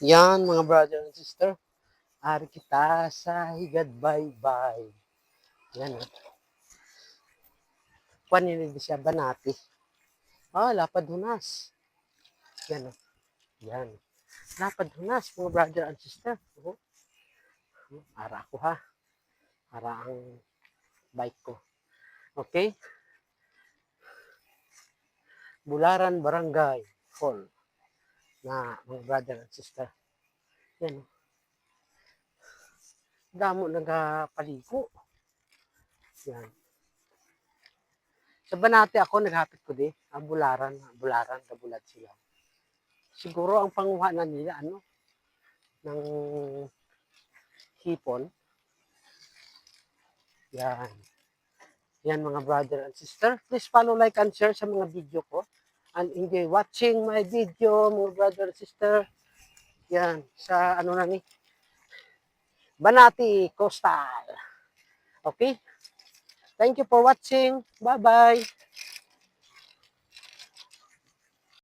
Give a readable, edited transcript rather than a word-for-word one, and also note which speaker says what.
Speaker 1: Yan mga brother and sister, ari kita sa higad bye-bye. Yan o. Paninid siya banati. Lapad hunas. Yan o. Yan. Lapad hunas mga brother and sister. Ara ko ha. Ara ang bike ko. Okay? Bularan Barangay Hall na mga brother and sister. Yan o. Damo nagapaligo. Yan. Sa Banate ako, naghapit ko di. Ang bularan, kabulat sila. Siguro ang panguhanan nila, ng hipon. Yan. Yan mga brother and sister. Please follow, like, and share sa mga video ko. And enjoy watching my video, mga brother and sister. Yan. Sa Banati Coastal. Okay? Thank you for watching. Bye-bye.